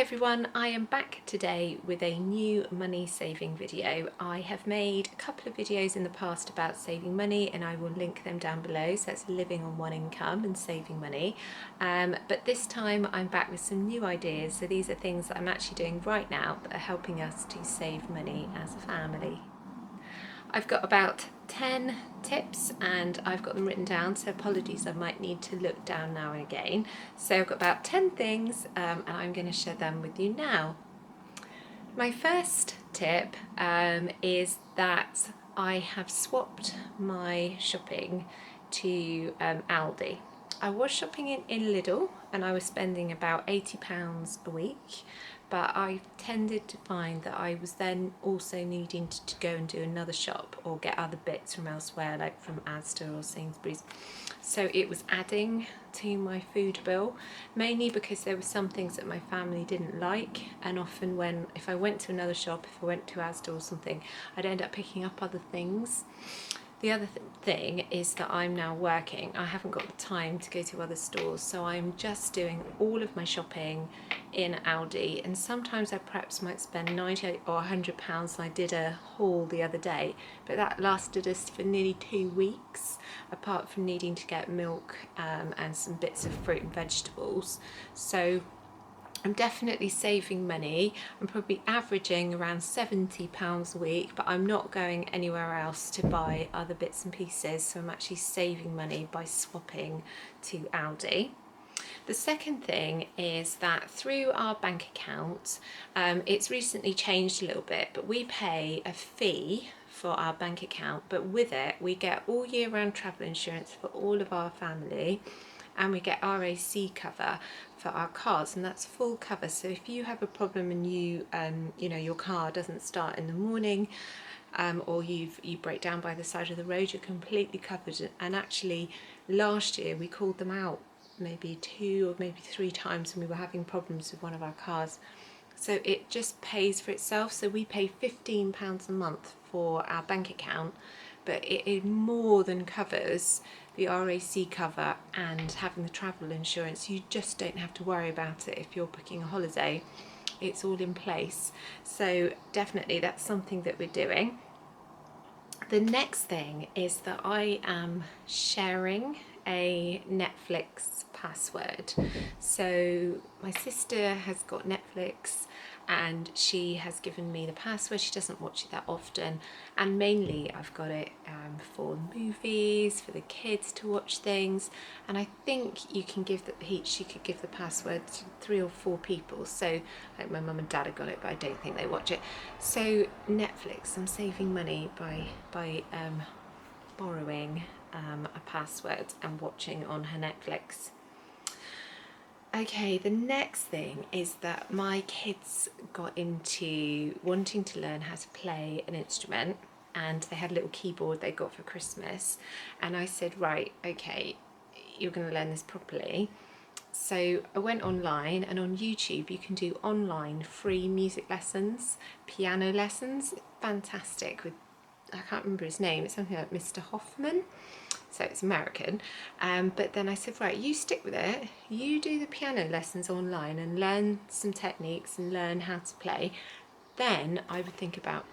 everyone, I am back today with a new money saving video. I have made a couple of videos in the past about saving money and I will link them down below, so that's living on one income and saving money. But this time I'm back with some new ideas, so these are things that I'm actually doing right now that are helping us to save money as a family. I've got about 10 tips and I've got them written down, so apologies, I might need to look down now and again. So I've got about 10 things and I'm going to share them with you now. My first tip is that I have swapped my shopping to Aldi. I was shopping in Lidl and I was spending about £80 a week, but I tended to find that I was then also needing to go and do another shop or get other bits from elsewhere, like from Asda or Sainsbury's. So it was adding to my food bill, mainly because there were some things that my family didn't like, and often if I went to another shop, if I went to Asda or something, I'd end up picking up other things. The other thing is that I'm now working. I haven't got the time to go to other stores, so I'm just doing all of my shopping in Aldi, and sometimes I perhaps might spend £90 or £100. I did a haul the other day, but that lasted us for nearly 2 weeks, apart from needing to get milk and some bits of fruit and vegetables. So I'm definitely saving money. I'm probably averaging around £70 a week, but I'm not going anywhere else to buy other bits and pieces, so I'm actually saving money by swapping to Aldi. The second thing is that through our bank account, it's recently changed a little bit, but we pay a fee for our bank account, but with it we get all year round travel insurance for all of our family, and we get RAC cover for our cars, and that's full cover. So if you have a problem and you know, your car doesn't start in the morning, or you break down by the side of the road, you're completely covered. And actually last year we called them out maybe 2 or maybe 3 times when we were having problems with one of our cars. So it just pays for itself. So we pay £15 a month for our bank account, but it more than covers the RAC cover and having the travel insurance. You just don't have to worry about it if you're booking a holiday. It's all in place. So definitely that's something that we're doing. The next thing is that I am sharing a Netflix password. So my sister has got Netflix and she has given me the password. She doesn't watch it that often, and mainly I've got it for movies, for the kids to watch things, and I think you can give she could give the password to 3 or 4 people. So like my mum and dad have got it, but I don't think they watch it. So Netflix, I'm saving money by borrowing a password and watching on her Netflix. Okay, the next thing is that my kids got into wanting to learn how to play an instrument, and they had a little keyboard they got for Christmas, and I said, right, okay, you're going to learn this properly. So I went online, and on YouTube you can do online free music lessons, piano lessons. Fantastic. With, I can't remember his name, it's something like Mr. Hoffman, so it's American. But then I said, right, you stick with it, you do the piano lessons online and learn some techniques and learn how to play. Then I would think about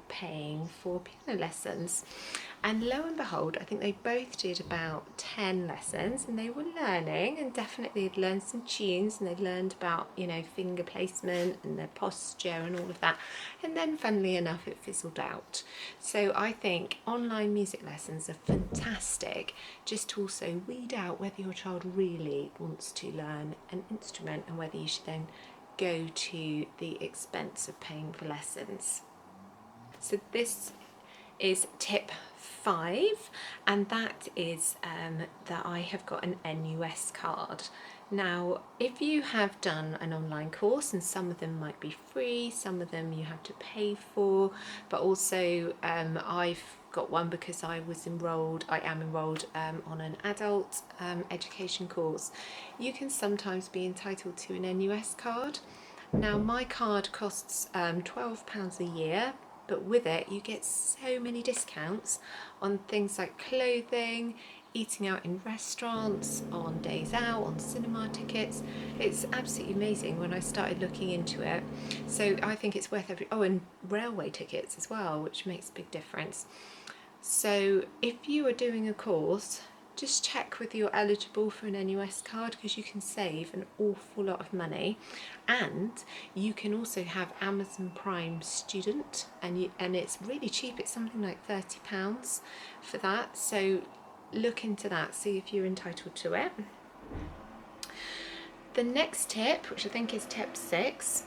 paying for piano lessons. And lo and behold, I think they both did about 10 lessons, and they were learning, and definitely had learned some tunes, and they'd learned about, you know, finger placement and their posture and all of that. And then funnily enough, it fizzled out. So I think online music lessons are fantastic, just to also weed out whether your child really wants to learn an instrument and whether you should then go to the expense of paying for lessons. So this is tip 5, and that is that I have got an NUS card. Now, if you have done an online course, and some of them might be free, some of them you have to pay for, but also I've got one because I am enrolled on an adult education course. You can sometimes be entitled to an NUS card. Now, my card costs £12 a year, but with it you get so many discounts on things like clothing, eating out in restaurants, on days out, on cinema tickets. It's absolutely amazing when I started looking into it. So I think it's worth and railway tickets as well, which makes a big difference. So if you are doing a course, just check whether you're eligible for an NUS card, because you can save an awful lot of money. And you can also have Amazon Prime Student, and it's really cheap. It's something like £30 for that. So look into that, see if you're entitled to it. The next tip, which I think is tip 6,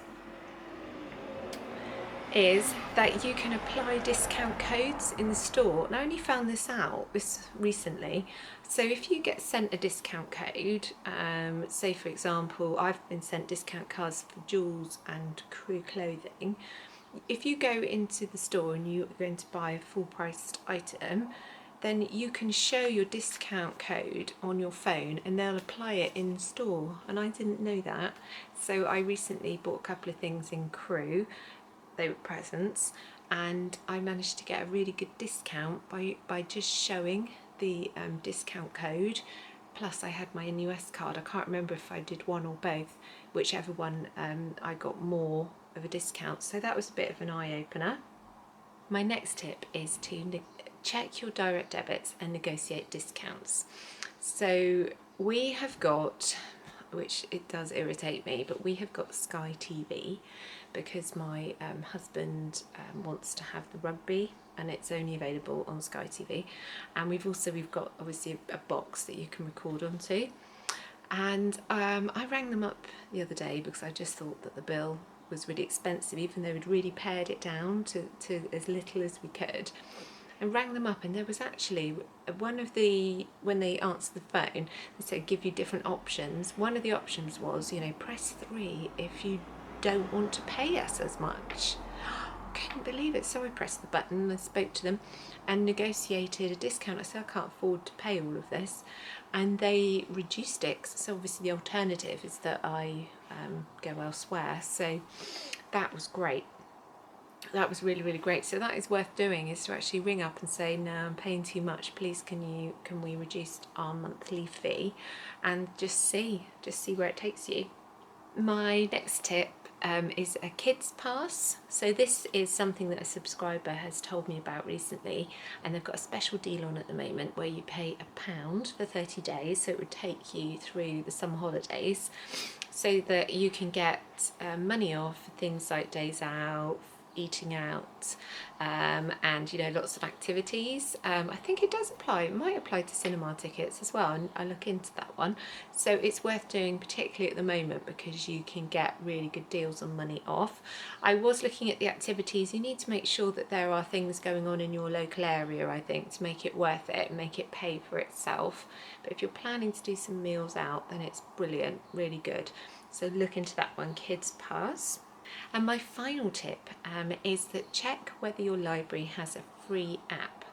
is that you can apply discount codes in the store. And I only found this out recently. So if you get sent a discount code, say for example, I've been sent discount cards for Joules and Crew clothing. If you go into the store and you're going to buy a full priced item, then you can show your discount code on your phone and they'll apply it in store. And I didn't know that. So I recently bought a couple of things in Crew. They were presents, and I managed to get a really good discount by just showing the discount code. Plus I had my NUS card. I can't remember if I did one or both, whichever one I got more of a discount. So that was a bit of an eye-opener. My next tip is to check your direct debits and negotiate discounts. So we have got, which it does irritate me, but we have got Sky TV because my husband wants to have the rugby and it's only available on Sky TV. And we've got obviously a box that you can record onto. And I rang them up the other day because I just thought that the bill was really expensive, even though we'd really pared it down to as little as we could. I rang them up and there was actually when they answered the phone, they said give you different options. One of the options was, press 3 if you don't want to pay us as much. Couldn't believe it. So I pressed the button and I spoke to them and negotiated a discount. I said I can't afford to pay all of this, and they reduced it. So obviously the alternative is that I go elsewhere. So that was great. That was really, really great. So that is worth doing, is to actually ring up and say, no, I'm paying too much, please can we reduce our monthly fee, and just see where it takes you. My next tip is a kids pass. So this is something that a subscriber has told me about recently, and they've got a special deal on at the moment where you pay £1 for 30 days, so it would take you through the summer holidays, so that you can get money off for things like days out, eating out, and lots of activities. I think it does apply, it might apply to cinema tickets as well, and I look into that one. So it's worth doing, particularly at the moment, because you can get really good deals on money off. I was looking at the activities. You need to make sure that there are things going on in your local area, I think, to make it worth it and make it pay for itself. But if you're planning to do some meals out, then it's brilliant, really good. So look into that one, Kids Pass. And my final tip is that check whether your library has a free app.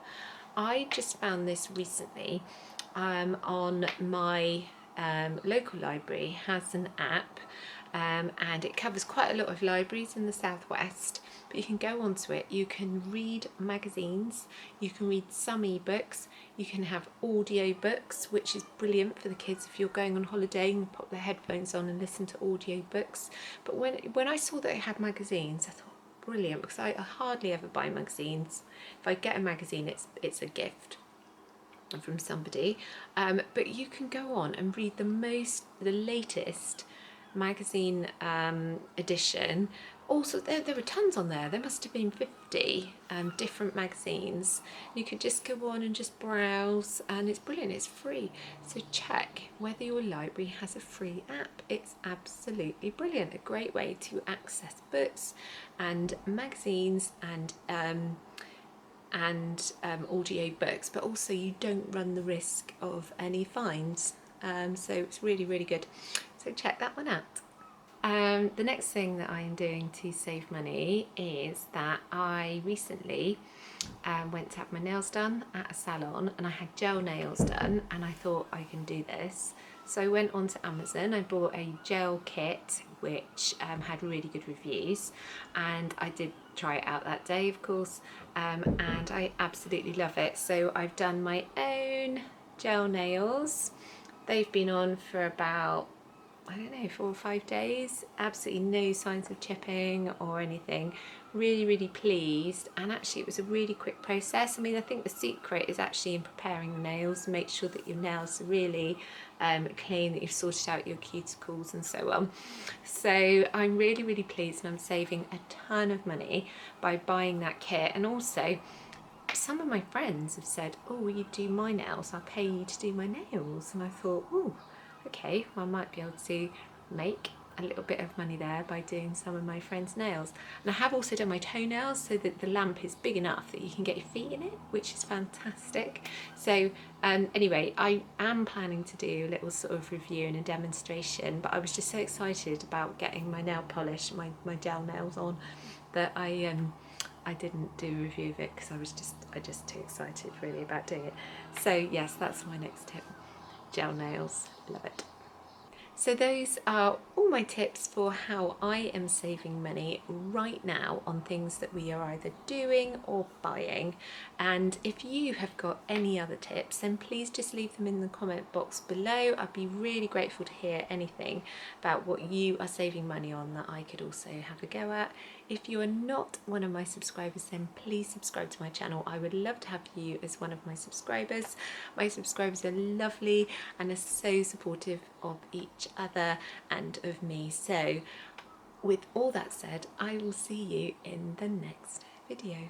I just found this recently on my local library has an app, and it covers quite a lot of libraries in the southwest, but you can go onto it, you can read magazines, you can read some ebooks, you can have audio books, which is brilliant for the kids if you're going on holiday. You can pop their headphones on and listen to audio books. But when I saw that it had magazines, I thought brilliant, because I hardly ever buy magazines. If I get a magazine, it's a gift from somebody, but you can go on and read the latest magazine edition. Also, there were tons on there. There must have been 50 different magazines. You could just go on and just browse, and it's brilliant, it's free. So check whether your library has a free app. It's absolutely brilliant, a great way to access books and magazines and audio books, but also you don't run the risk of any fines. So it's really, really good. So check that one out. The next thing that I am doing to save money is that I recently went to have my nails done at a salon, and I had gel nails done, and I thought I can do this. So I went onto Amazon, I bought a gel kit which had really good reviews, and I did try it out that day, of course, and I absolutely love it. So I've done my own gel nails. They've been on for about, I don't know, 4 or 5 days. Absolutely no signs of chipping or anything. Really pleased, and actually it was a really quick process. I mean, I think the secret is actually in preparing the nails. Make sure that your nails are really clean, that you've sorted out your cuticles and so on. So I'm really pleased, and I'm saving a ton of money by buying that kit. And also some of my friends have said, oh, will you do my nails? I'll pay you to do my nails. And I thought, oh, okay, well, I might be able to make a little bit of money there by doing some of my friends' nails. And I have also done my toenails so that the lamp is big enough that you can get your feet in it, which is fantastic. So anyway, I am planning to do a little sort of review and a demonstration, but I was just so excited about getting my nail polish, my gel nails on, that I didn't do a review of it because I just too excited really about doing it. So yes, that's my next tip. Gel nails, love it. So those are all my tips for how I am saving money right now on things that we are either doing or buying. And if you have got any other tips, then please just leave them in the comment box below. I'd be really grateful to hear anything about what you are saving money on that I could also have a go at. If you are not one of my subscribers, then please subscribe to my channel. I would love to have you as one of my subscribers. My subscribers are lovely and are so supportive of each other and of me. So with all that said, I will see you in the next video.